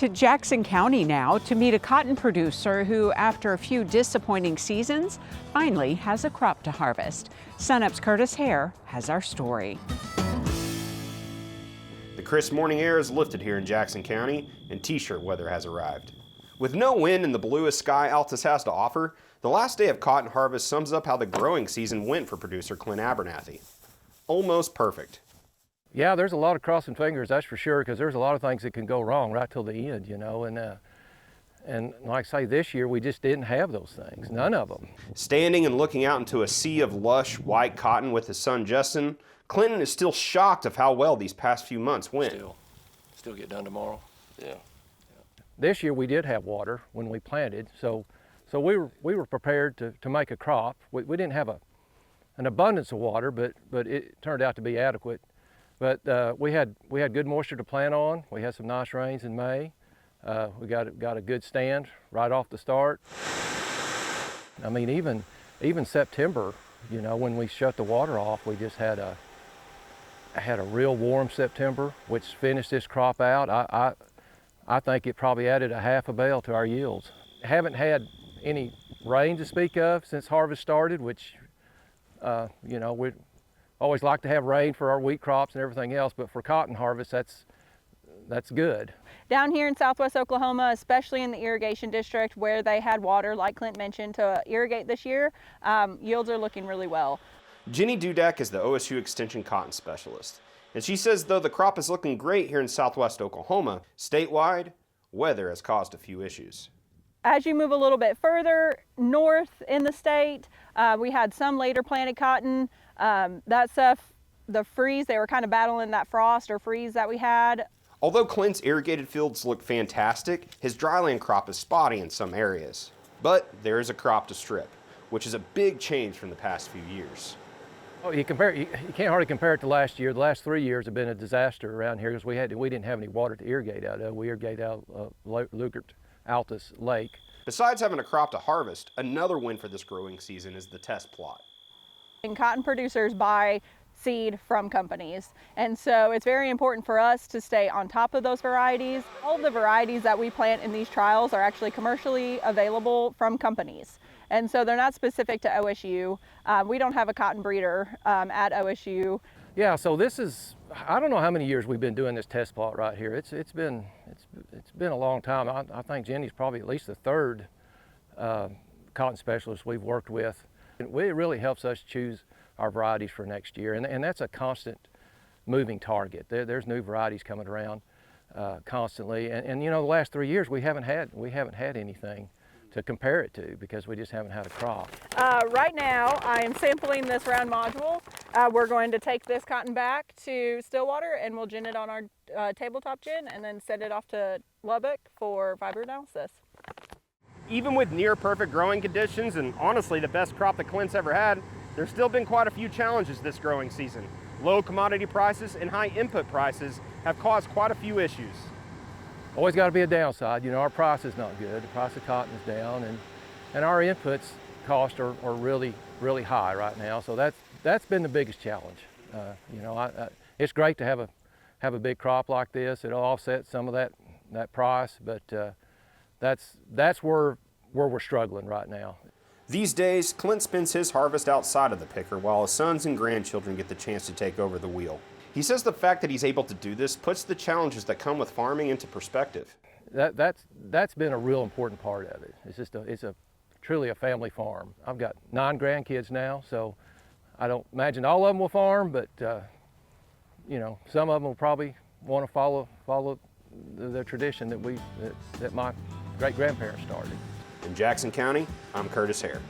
to Jackson County now to meet a cotton producer who, after a few disappointing seasons, finally has a crop to harvest. SUNUP's Curtis Hare has our story. The crisp morning air is lifted here in Jackson County, and t-shirt weather has arrived. With no wind and the bluest sky Altus has to offer, the last day of cotton harvest sums up how the growing season went for producer Clint Abernathy. Almost perfect. Yeah, there's a lot of crossing fingers, that's for sure, because there's a lot of things that can go wrong right till the end, you know, and like I say, this year we just didn't have those things, none of them. Standing and looking out into a sea of lush white cotton with his son Justin, Clinton is still shocked of how well these past few months went. Still get done tomorrow. Yeah. This year we did have water when we planted, so we were prepared to make a crop. We didn't have an abundance of water, but it turned out to be adequate. But we had good moisture to plant on. We had some nice rains in May. We got a good stand right off the start. I mean, even September, you know, when we shut the water off, we just had a real warm September, which finished this crop out. I think it probably added a half a bale to our yields. Haven't had any rain to speak of since harvest started, which you know, we always like to have rain for our wheat crops and everything else, but for cotton harvest, that's good. Down here in southwest Oklahoma, especially in the irrigation district where they had water, like Clint mentioned, to irrigate this year, yields are looking really well. Jenny Dudak is the OSU Extension cotton specialist, and she says though the crop is looking great here in southwest Oklahoma, statewide, weather has caused a few issues. As you move a little bit further north in the state, we had some later planted cotton. That stuff, the freeze, they were kind of battling that frost or freeze that we had. Although Clint's irrigated fields look fantastic, his dryland crop is spotty in some areas. But there is a crop to strip, which is a big change from the past few years. Oh, you can't hardly compare it to last year. The last 3 years have been a disaster around here because we didn't have any water to irrigate out of. We irrigate out Lugert Altus Lake. Besides having a crop to harvest, another win for this growing season is the test plot. And cotton producers buy seed from companies, and so it's very important for us to stay on top of those varieties. All of the varieties that we plant in these trials are actually commercially available from companies, and so they're not specific to OSU. We don't have a cotton breeder at OSU. Yeah, so this is, I don't know how many years we've been doing this test plot right here. It's been a long time. I think Jenny's probably at least the third cotton specialist we've worked with. It really helps us choose our varieties for next year, and that's a constant moving target. There's new varieties coming around constantly, and you know, the last 3 years we haven't had anything to compare it to because we just haven't had a crop. Right now I am sampling this round module. We're going to take this cotton back to Stillwater and we'll gin it on our tabletop gin and then send it off to Lubbock for fiber analysis. Even with near perfect growing conditions and honestly the best crop that Clint's ever had, there's still been quite a few challenges this growing season. Low commodity prices and high input prices have caused quite a few issues. Always got to be a downside. You know, our price is not good. The price of cotton is down, and our inputs costs are really high right now. So that's been the biggest challenge. You know, it's great to have a big crop like this. It'll offset some of that price, but that's where we're struggling right now. These days, Clint spends his harvest outside of the picker while his sons and grandchildren get the chance to take over the wheel. He says the fact that he's able to do this puts the challenges that come with farming into perspective. That's been a real important part of it. It's truly a family farm. I've got 9 grandkids now, so I don't imagine all of them will farm, but you know, some of them will probably want to follow the tradition that my great-grandparents started. In Jackson County, I'm Curtis Hare.